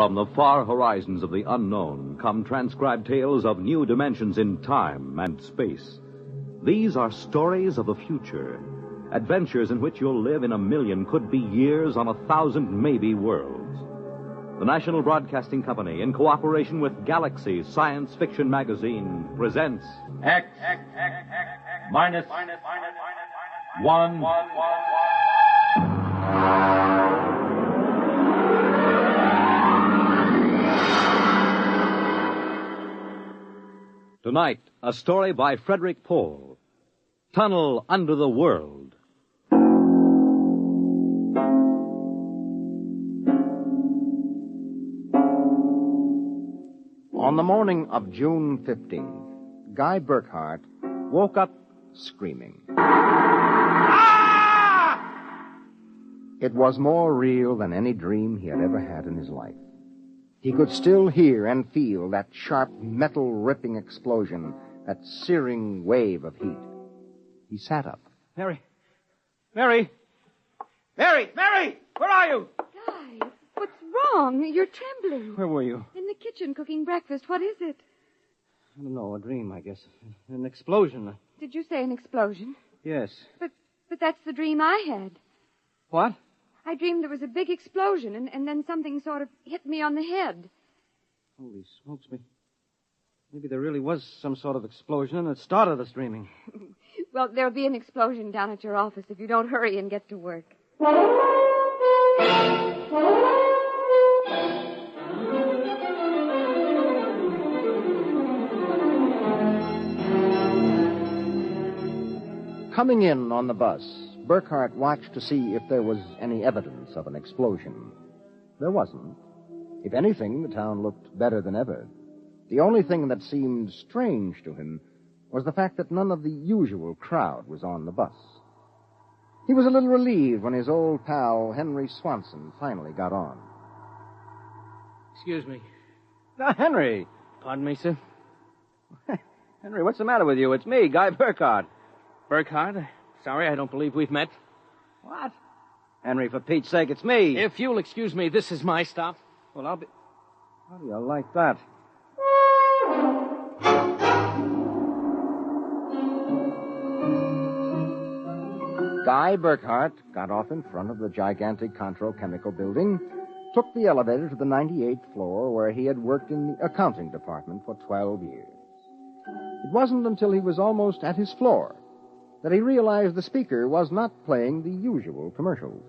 From the far horizons of the unknown come transcribed tales of new dimensions in time and space. These are stories of the future, adventures in which you'll live in a million, could be years, on 1,000 maybe worlds. The National Broadcasting Company, in cooperation with Galaxy Science Fiction Magazine, presents X minus 1. Tonight, a story by Frederic Pohl, Tunnel Under the World. On the morning of June 15th, Guy Burckhardt woke up screaming. Ah! It was more real than any dream he had ever had in his life. He could still hear and feel that sharp, metal-ripping explosion, that searing wave of heat. He sat up. Mary! Where are you? Guy, what's wrong? You're trembling. Where were you? In the kitchen cooking breakfast. What is it? I don't know, a dream, I guess. An explosion. Did you say an explosion? Yes. But that's the dream I had. What? I dreamed there was a big explosion, and then something sort of hit me on the head. Holy smokes me. Maybe there really was some sort of explosion, and it started us dreaming. Well, there'll be an explosion down at your office if you don't hurry and get to work. Coming in on the bus, Burckhardt watched to see if there was any evidence of an explosion. There wasn't. If anything, the town looked better than ever. The only thing that seemed strange to him was the fact that none of the usual crowd was on the bus. He was a little relieved when his old pal, Henry Swanson, finally got on. Excuse me. Henry! Pardon me, sir? Henry, what's the matter with you? It's me, Guy Burckhardt. Burckhardt? Sorry, I don't believe we've met. What? Henry, for Pete's sake, it's me. If you'll excuse me, this is my stop. Well, I'll be... How do you like that? Guy Burckhardt got off in front of the gigantic Contro Chemical Building, took the elevator to the 98th floor where he had worked in the accounting department for 12 years. It wasn't until he was almost at his floor that he realized the speaker was not playing the usual commercials.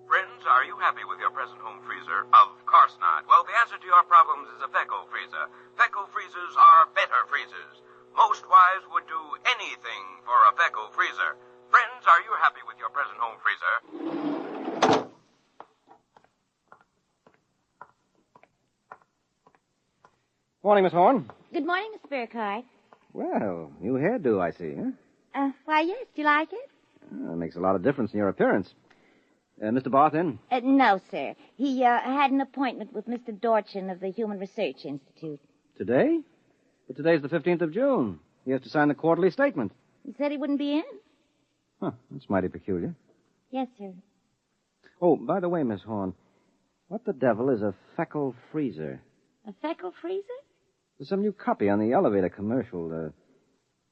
Friends, are you happy with your present home freezer? Of course not. Well, the answer to your problems is a Fecco freezer. Fecco freezers are better freezers. Most wives would do anything for a Fecco freezer. Friends, are you happy with your present home freezer? Morning, Miss Horn. Good morning, Mr. Burckhardt. Well, new hairdo, I see, huh? Why, yes. Do you like it? That makes a lot of difference in your appearance. Mr. Barth in? No, sir. He had an appointment with Mr. Dorchin of the Human Research Institute. Today? But today's the 15th of June. He has to sign the quarterly statement. He said he wouldn't be in. Huh, that's mighty peculiar. Yes, sir. Oh, by the way, Miss Horn, what the devil is a Fecco freezer? A Fecco freezer? There's some new copy on the elevator commercial.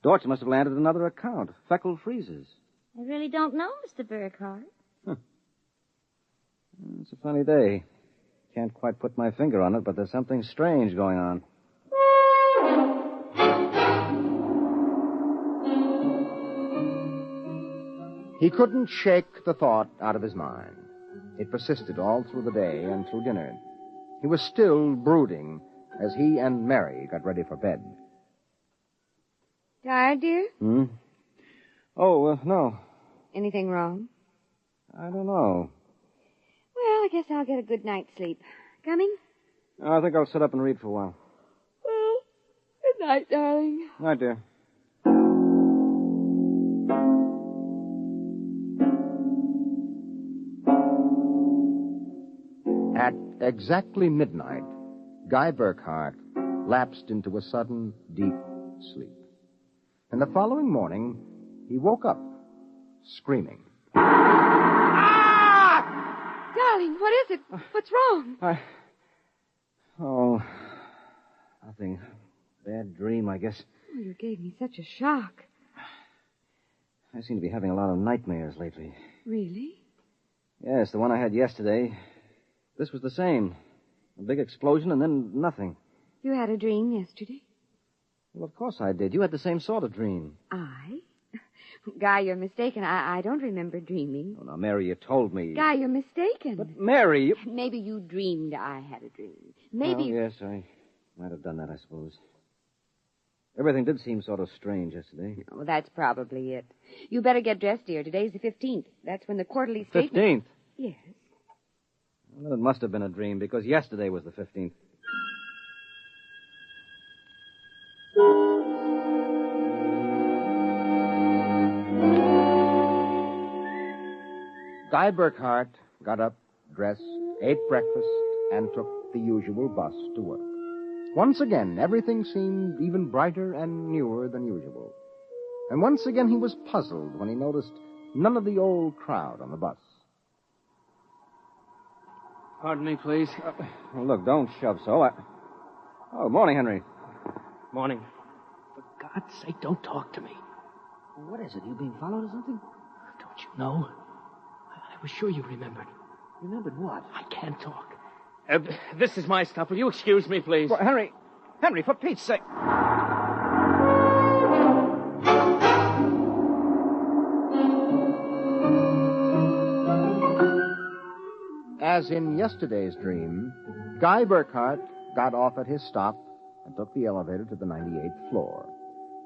Dorch must have landed another account. Fecco freezers. I really don't know, Mr. Burckhardt. It's a funny day. Can't quite put my finger on it, but there's something strange going on. He couldn't shake the thought out of his mind. It persisted all through the day and through dinner. He was still brooding as he and Mary got ready for bed. Tired, dear? Oh, no. Anything wrong? I don't know. Well, I guess I'll get a good night's sleep. Coming? I think I'll sit up and read for a while. Well, good night, darling. Night, dear. At exactly midnight, Guy Burckhardt lapsed into a sudden, deep sleep. And the following morning, he woke up, screaming. Guy! Darling, what is it? What's wrong? Oh, nothing. Bad dream, I guess. Oh, you gave me such a shock. I seem to be having a lot of nightmares lately. Really? Yes, the one I had yesterday. This was the same. A big explosion and then nothing. You had a dream yesterday? Well, of course I did. You had the same sort of dream. I? Guy, you're mistaken. I don't remember dreaming. Oh, now, Mary, you told me. Guy, you're mistaken. But, Mary, you... Maybe you dreamed I had a dream. Maybe... Well, yes, I might have done that, I suppose. Everything did seem sort of strange yesterday. Oh, that's probably it. You better get dressed, dear. Today's the 15th. That's when the quarterly statement... 15th? Yes. Well, it must have been a dream, because yesterday was the 15th. Guy Burckhardt got up, dressed, ate breakfast, and took the usual bus to work. Once again, everything seemed even brighter and newer than usual. And once again, he was puzzled when he noticed none of the old crowd on the bus. Pardon me, please. Look, don't shove so. Oh, morning, Henry. Morning. For God's sake, don't talk to me. What is it? You being followed or something? Don't you know? I was sure you remembered. Remembered what? I can't talk. This is my stuff. Will you excuse me, please? Well, Henry, for Pete's sake. As in yesterday's dream, Guy Burckhardt got off at his stop and took the elevator to the 98th floor.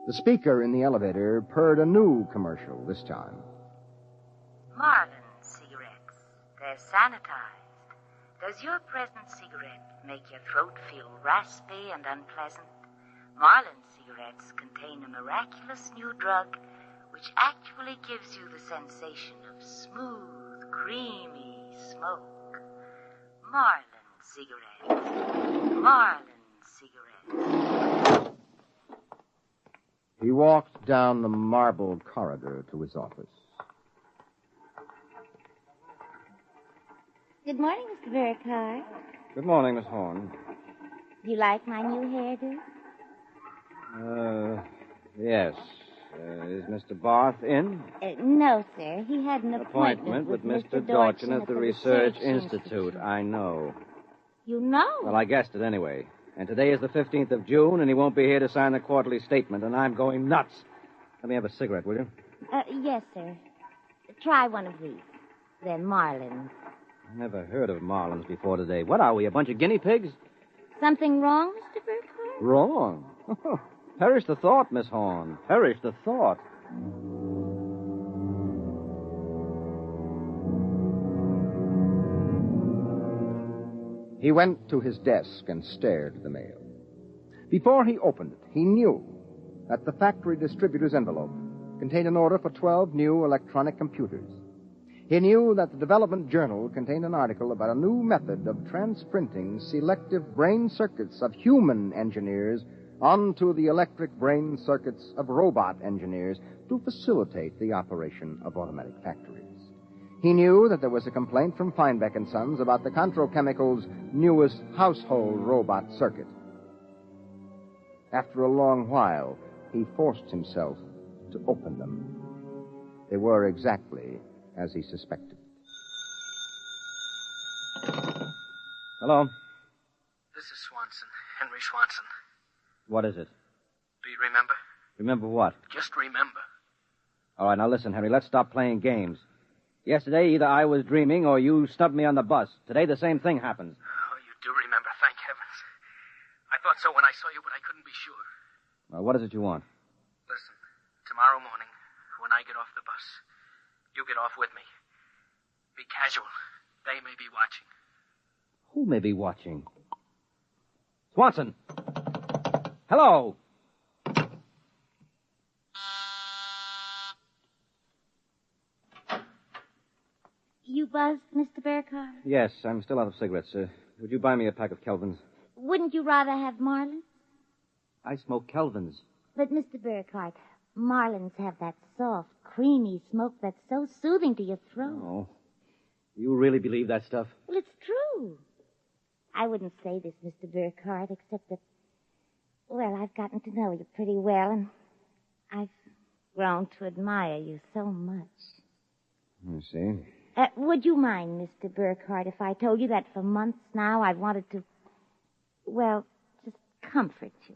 The speaker in the elevator purred a new commercial this time. Marlin cigarettes. They're sanitized. Does your present cigarette make your throat feel raspy and unpleasant? Marlin cigarettes contain a miraculous new drug which actually gives you the sensation of smooth, creamy smoke. Marlin cigarettes. Marlin cigarettes. He walked down the marble corridor to his office. Good morning, Mr. Burckhardt. Good morning, Miss Horn. Do you like my new hairdo? Yes. Is Mr. Barth in? No, sir. He had an appointment with Mr. Dorchin at the Research Institute. I know. You know? Well, I guessed it anyway. And today is the 15th of June, and he won't be here to sign the quarterly statement, and I'm going nuts. Let me have a cigarette, will you? Yes, sir. Try one of these. They're Marlins. I never heard of Marlins before today. What are we, a bunch of guinea pigs? Something wrong, Mr. Burckhardt? Wrong? Perish the thought, Miss Horn. Perish the thought. He went to his desk and stared at the mail. Before he opened it, he knew that the factory distributor's envelope contained an order for 12 new electronic computers. He knew that the Development Journal contained an article about a new method of transprinting selective brain circuits of human engineers onto the electric brain circuits of robot engineers to facilitate the operation of automatic factories. He knew that there was a complaint from Feinbeck & Sons about the Control Chemicals' newest household robot circuit. After a long while, he forced himself to open them. They were exactly as he suspected. Hello. This is Swanson, Henry Swanson. What is it? Do you remember? Remember what? Just remember. All right, now listen, Henry, let's stop playing games. Yesterday, either I was dreaming or you snubbed me on the bus. Today, the same thing happens. Oh, you do remember, thank heavens. I thought so when I saw you, but I couldn't be sure. Well, what is it you want? Listen, tomorrow morning, when I get off the bus, you get off with me. Be casual. They may be watching. Who may be watching? Swanson! Hello! You buzzed, Mr. Burckhardt? Yes, I'm still out of cigarettes. Would you buy me a pack of Kelvins? Wouldn't you rather have Marlins? I smoke Kelvins. But, Mr. Burckhardt, Marlins have that soft, creamy smoke that's so soothing to your throat. Oh. You really believe that stuff? Well, it's true. I wouldn't say this, Mr. Burckhardt, except that, well, I've gotten to know you pretty well, and I've grown to admire you so much. I see. Would you mind, Mr. Burckhardt, if I told you that for months now I've wanted to, well, just comfort you?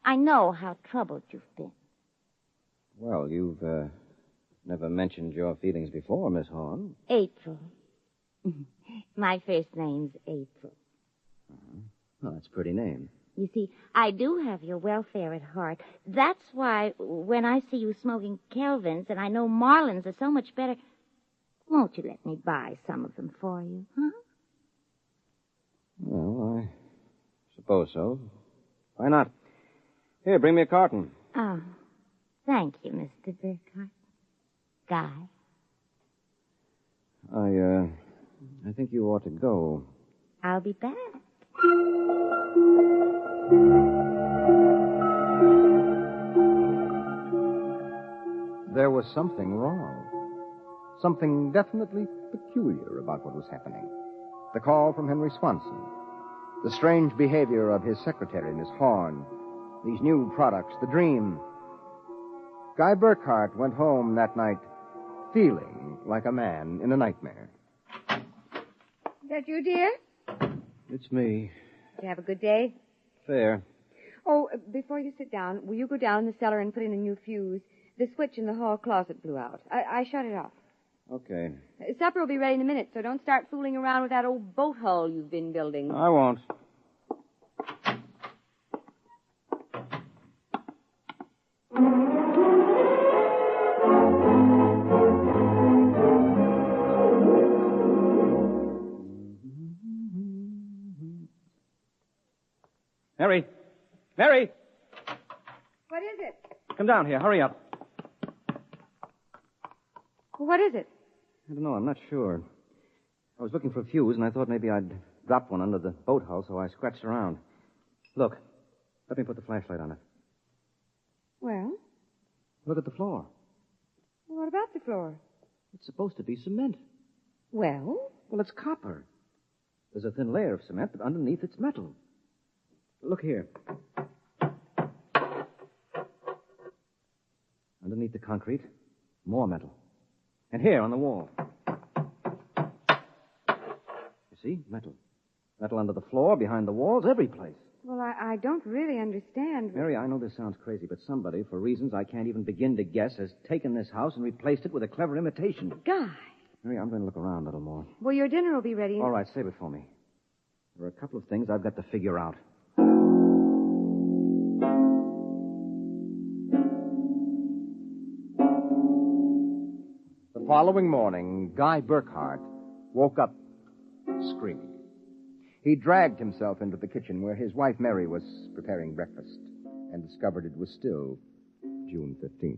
I know how troubled you've been. Well, you've never mentioned your feelings before, Miss Horn. April. My first name's April. Well, that's a pretty name. You see, I do have your welfare at heart. That's why when I see you smoking Kelvins and I know Marlins are so much better, won't you let me buy some of them for you, huh? Well, I suppose so. Why not? Here, bring me a carton. Oh, thank you, Mr. Burckhardt. Guy. I think you ought to go. I'll be back. There was something wrong. Something definitely peculiar about what was happening. The call from Henry Swanson. The strange behavior of his secretary, Miss Horn. These new products, the dream. Guy Burckhardt went home that night feeling like a man in a nightmare. Is that you, dear? It's me. Did you have a good day? Fair. Oh, before you sit down, will you go down in the cellar and put in a new fuse? The switch in the hall closet blew out. I shut it off. Okay. Supper will be ready in a minute, so don't start fooling around with that old boat hull you've been building. I won't. Mary! Mary! What is it? Come down here. Hurry up. What is it? I don't know. I'm not sure. I was looking for a fuse, and I thought maybe I'd dropped one under the boat hull, so I scratched around. Look. Let me put the flashlight on it. Well? Look at the floor. What about the floor? It's supposed to be cement. Well? Well, it's copper. There's a thin layer of cement, but underneath it's metal. Look here. Underneath the concrete, more metal. And here on the wall. You see? Metal. Metal under the floor, behind the walls, every place. Well, I don't really understand. Mary, I know this sounds crazy, but somebody, for reasons I can't even begin to guess, has taken this house and replaced it with a clever imitation. Guy. Mary, I'm going to look around a little more. Well, your dinner will be ready. All right, save it for me. There are a couple of things I've got to figure out. The following morning, Guy Burckhardt woke up screaming. He dragged himself into the kitchen where his wife Mary was preparing breakfast and discovered it was still June 15th.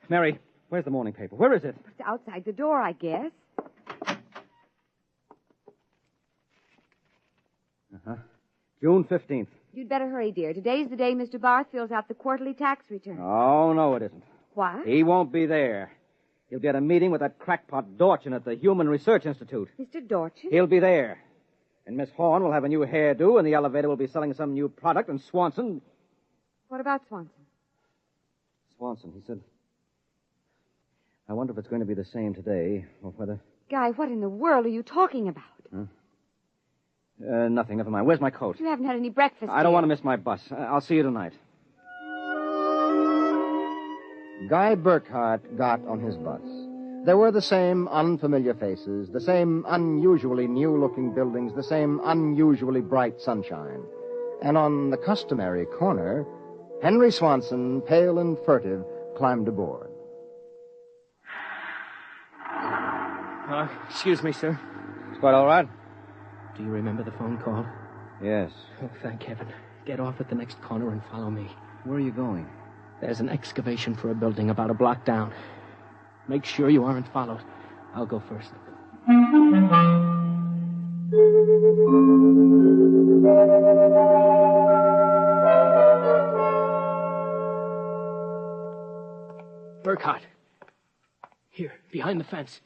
Mary, where's the morning paper? Where is it? It's outside the door, I guess. Uh-huh. June 15th. You'd better hurry, dear. Today's the day Mr. Barth fills out the quarterly tax return. Oh, no, it isn't. What? He won't be there. He'll be at a meeting with that crackpot Dorchin at the Human Research Institute. Mr. Dorchin? He'll be there. And Miss Horn will have a new hairdo, and the elevator will be selling some new product, and Swanson... What about Swanson? Swanson, he said... I wonder if it's going to be the same today, or whether... Guy, what in the world are you talking about? Huh? Nothing. Never mind. Where's my coat? You haven't had any breakfast, I don't want to miss my bus. I'll see you tonight. Guy Burckhardt got on his bus. There were the same unfamiliar faces, the same unusually new-looking buildings, the same unusually bright sunshine. And on the customary corner, Henry Swanson, pale and furtive, climbed aboard. Excuse me, sir. It's quite all right? Do you remember the phone call? Yes. Oh, thank heaven. Get off at the next corner and follow me. Where are you going? There's an excavation for a building about a block down. Make sure you aren't followed. I'll go first. Burckhardt. Here, behind the fence.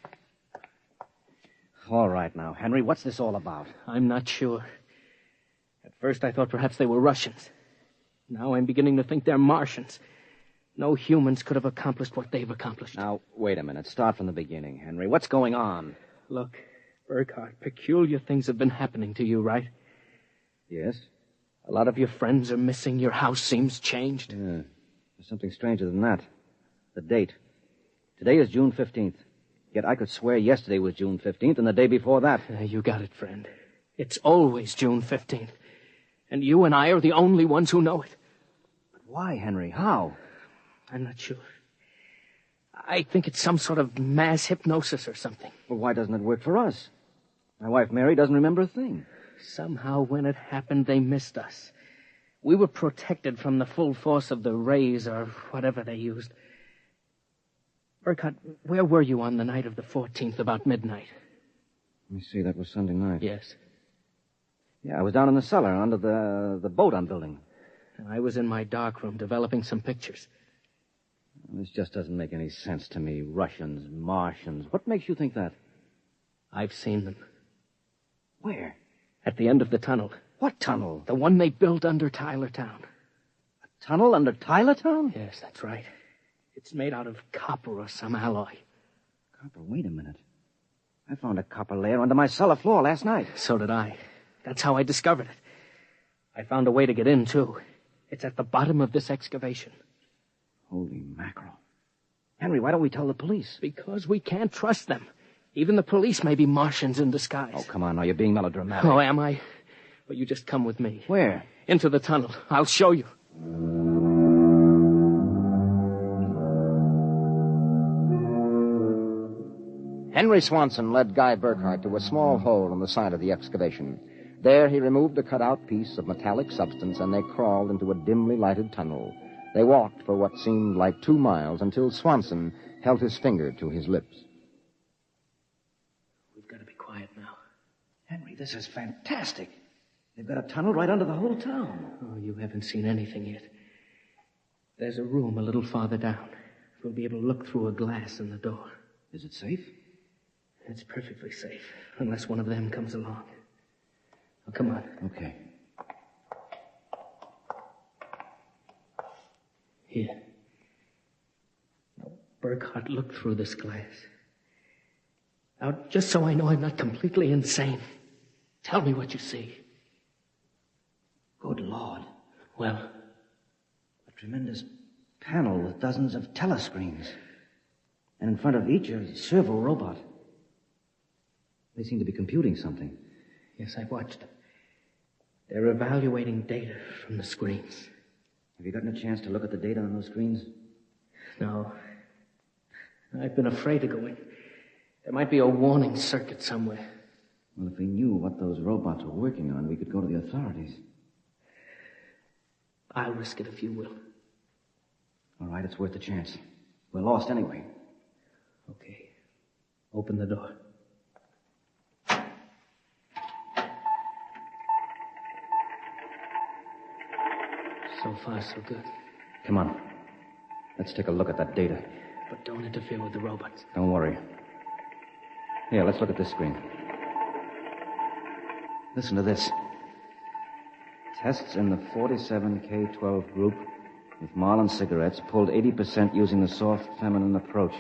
All right now, Henry, what's this all about? I'm not sure. At first I thought perhaps they were Russians. Now I'm beginning to think they're Martians. No humans could have accomplished what they've accomplished. Now, wait a minute. Start from the beginning, Henry. What's going on? Look, Burckhardt, peculiar things have been happening to you, right? Yes? A lot of your friends are missing. Your house seems changed. Yeah. There's something stranger than that. The date. Today is June 15th. Yet I could swear yesterday was June 15th and the day before that. You got it, friend. It's always June 15th. And you and I are the only ones who know it. But why, Henry? How? I'm not sure. I think it's some sort of mass hypnosis or something. Well, why doesn't it work for us? My wife, Mary, doesn't remember a thing. Somehow, when it happened, they missed us. We were protected from the full force of the rays or whatever they used. Burckhardt, where were you on the night of the 14th, about midnight? Let me see, that was Sunday night. Yes. Yeah, I was down in the cellar under the boat I'm building. And I was in my darkroom developing some pictures. This just doesn't make any sense to me. Russians, Martians. What makes you think that? I've seen them. Where? At the end of the tunnel. What tunnel? The one they built under Tylertown. A tunnel under Tylertown? Yes, that's right. It's made out of copper or some alloy. Copper? Wait a minute. I found a copper layer under my cellar floor last night. So did I. That's how I discovered it. I found a way to get in, too. It's at the bottom of this excavation. Holy mackerel. Henry, why don't we tell the police? Because we can't trust them. Even the police may be Martians in disguise. Oh, come on now. You're being melodramatic. Oh, am I? Well, you just come with me. Where? Into the tunnel. I'll show you. Henry Swanson led Guy Burckhardt to a small hole in the side of the excavation. There he removed a cut-out piece of metallic substance, and they crawled into a dimly lighted tunnel. They walked for what seemed like 2 miles until Swanson held his finger to his lips. We've got to be quiet now. Henry, this is fantastic. They've got a tunnel right under the whole town. Oh, you haven't seen anything yet. There's a room a little farther down. We'll be able to look through a glass in the door. Is it safe? It's perfectly safe, unless one of them comes along. Oh, come on. Okay. Here. Now, Burckhardt, look through this glass. Now, just so I know I'm not completely insane, tell me what you see. Good Lord. Well? A tremendous panel with dozens of telescreens. And in front of each, a servo robot. They seem to be computing something. Yes, I've watched them. They're evaluating data from the screens. Have you gotten a chance to look at the data on those screens? No. I've been afraid to go in. There might be a warning circuit somewhere. Well, if we knew what those robots were working on, we could go to the authorities. I'll risk it if you will. All right, it's worth a chance. We're lost anyway. Okay. Open the door. So far, so good. Come on. Let's take a look at that data. But don't interfere with the robots. Don't worry. Here, let's look at this screen. Listen to this. Tests in the 47K12 group with Marlin cigarettes pulled 80% using the soft feminine approach.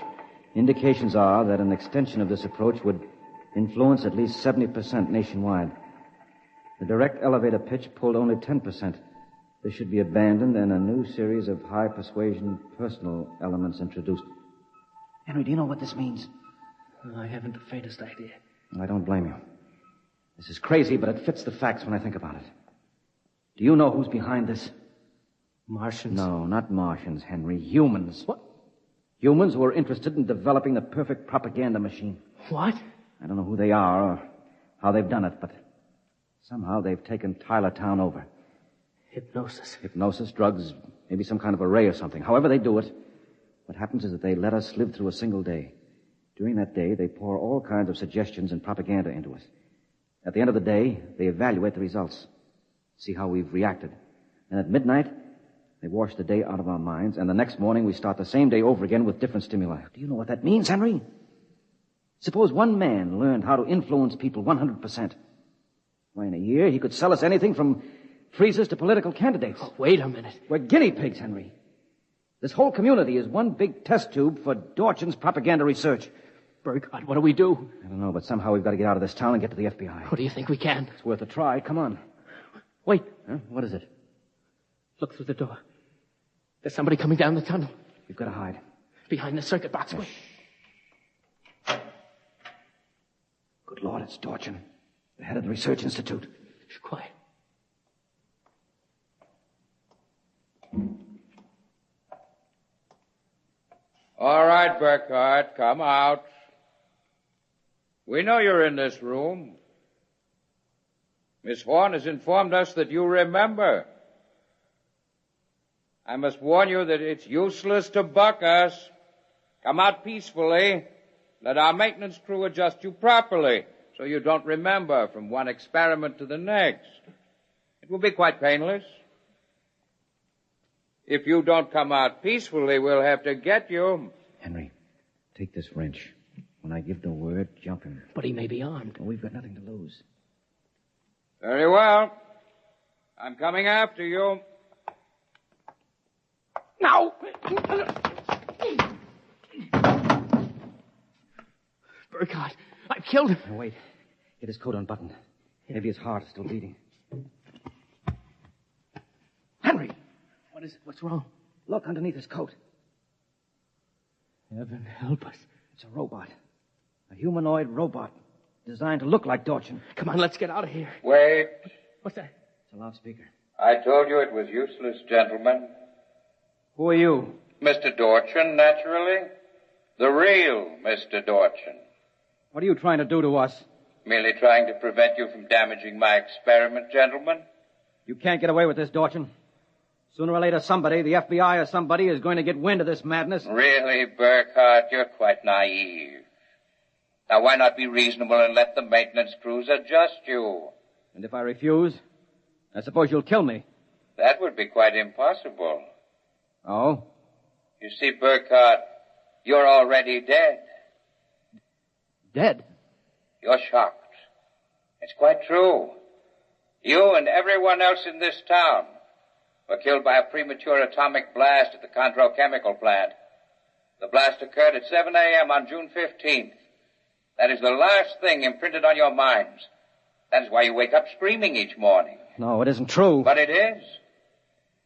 Indications are that an extension of this approach would influence at least 70% nationwide. The direct elevator pitch pulled only 10%. This should be abandoned and a new series of high persuasion personal elements introduced. Henry, do you know what this means? I haven't the faintest idea. I don't blame you. This is crazy, but it fits the facts when I think about it. Do you know who's behind this? Martians? No, not Martians, Henry. Humans. What? Humans who are interested in developing the perfect propaganda machine. What? I don't know who they are or how they've done it, but somehow they've taken Tylertown over. Hypnosis. Hypnosis, drugs, maybe some kind of a ray or something. However they do it, what happens is that they let us live through a single day. During that day, they pour all kinds of suggestions and propaganda into us. At the end of the day, they evaluate the results, see how we've reacted. And at midnight, they wash the day out of our minds, and the next morning we start the same day over again with different stimuli. Do you know what that means, Henry? Suppose one man learned how to influence people 100%. Why, in a year, he could sell us anything from freezers to political candidates. Oh, wait a minute. We're guinea pigs, Henry. This whole community is one big test tube for Dorchin's propaganda research. Burckhardt, what do we do? I don't know, but somehow we've got to get out of this town and get to the FBI. What do you think we can? It's worth a try. Come on. Wait. Huh? What is it? Look through the door. There's somebody coming down the tunnel. You've got to hide. Behind the circuit box. Wait. Good Lord, it's Dorchin, the head of the Research Institute. Shh, quiet. All right, Burckhardt, come out. We know you're in this room. Miss Horn has informed us that you remember. I must warn you that it's useless to buck us. Come out peacefully. Let our maintenance crew adjust you properly so you don't remember from one experiment to the next. It will be quite painless. If you don't come out peacefully, we'll have to get you. Henry, take this wrench. When I give the word, jump him. But he may be armed. Well, we've got nothing to lose. Very well. I'm coming after you. Now! Burckhardt, I've killed him. Now, wait. Get his coat unbuttoned. Maybe his heart is still beating. Henry! What is it? What's wrong? Look underneath his coat. Heaven help us. It's a robot. A humanoid robot designed to look like Dorchin. Come on, let's get out of here. Wait. What's that? It's a loudspeaker. I told you it was useless, gentlemen. Who are you? Mr. Dorchin, naturally. The real Mr. Dorchin. What are you trying to do to us? Merely trying to prevent you from damaging my experiment, gentlemen. You can't get away with this, Dorchin. Sooner or later, somebody, the FBI or somebody, is going to get wind of this madness. Really, Burckhardt, you're quite naive. Now, why not be reasonable and let the maintenance crews adjust you? And if I refuse, I suppose you'll kill me. That would be quite impossible. Oh? You see, Burckhardt, you're already dead. Dead? You're shocked. It's quite true. You and everyone else in this town were killed by a premature atomic blast at the Condro chemical plant. The blast occurred at 7 a.m. on June 15th. That is the last thing imprinted on your minds. That is why you wake up screaming each morning. No, it isn't true. But it is.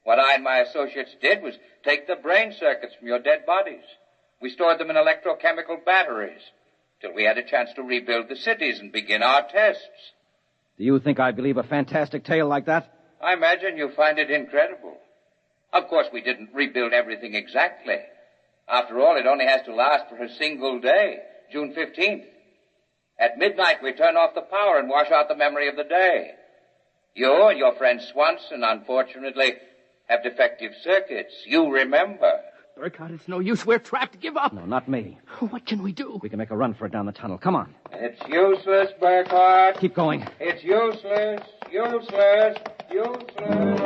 What I and my associates did was take the brain circuits from your dead bodies. We stored them in electrochemical batteries till we had a chance to rebuild the cities and begin our tests. Do you think I believe a fantastic tale like that? I imagine you find it incredible. Of course, we didn't rebuild everything exactly. After all, it only has to last for a single day, June 15th. At midnight, we turn off the power and wash out the memory of the day. You and your friend Swanson, unfortunately, have defective circuits. You remember. Burckhardt, it's no use. We're trapped. Give up. No, not me. What can we do? We can make a run for it down the tunnel. Come on. It's useless, Burckhardt. Keep going. It's useless, useless, useless.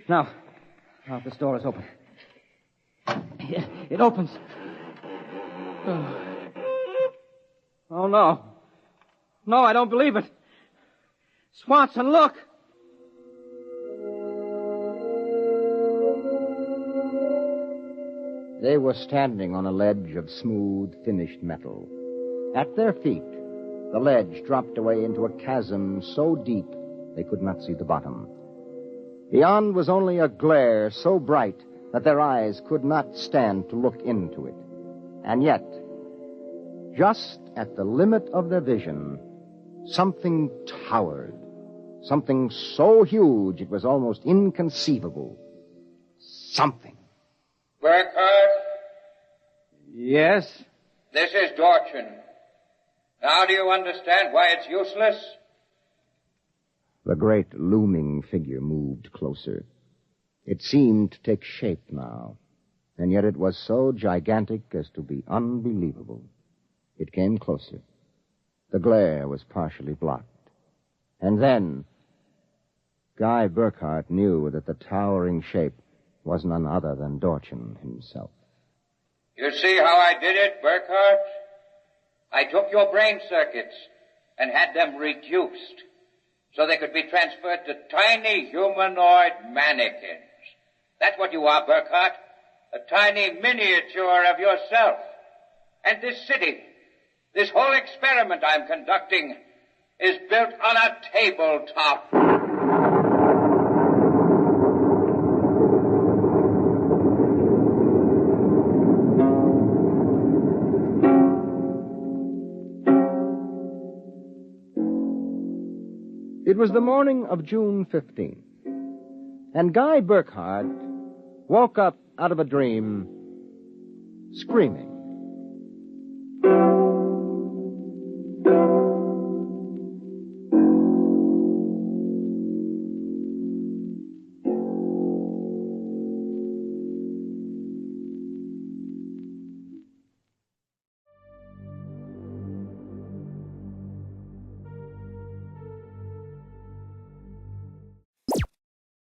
Now, this door is open. It opens. Oh, no. No, I don't believe it. Swanson, look. They were standing on a ledge of smooth, finished metal. At their feet, the ledge dropped away into a chasm so deep they could not see the bottom. Beyond was only a glare so bright that their eyes could not stand to look into it. And yet, just at the limit of their vision, something towered. Something so huge it was almost inconceivable. Something. Burckhardt? Yes? This is Dorchin. Now do you understand why it's useless? The great looming figure moved closer. It seemed to take shape now, and yet it was so gigantic as to be unbelievable. It came closer. The glare was partially blocked. And then, Guy Burckhardt knew that the towering shape was none other than Dorchin himself. You see how I did it, Burckhardt? I took your brain circuits and had them reduced so they could be transferred to tiny humanoid mannequins. That's what you are, Burckhardt. A tiny miniature of yourself. And this city, this whole experiment I'm conducting, is built on a tabletop. It was the morning of June 15th, and Guy Burckhardt woke up out of a dream screaming.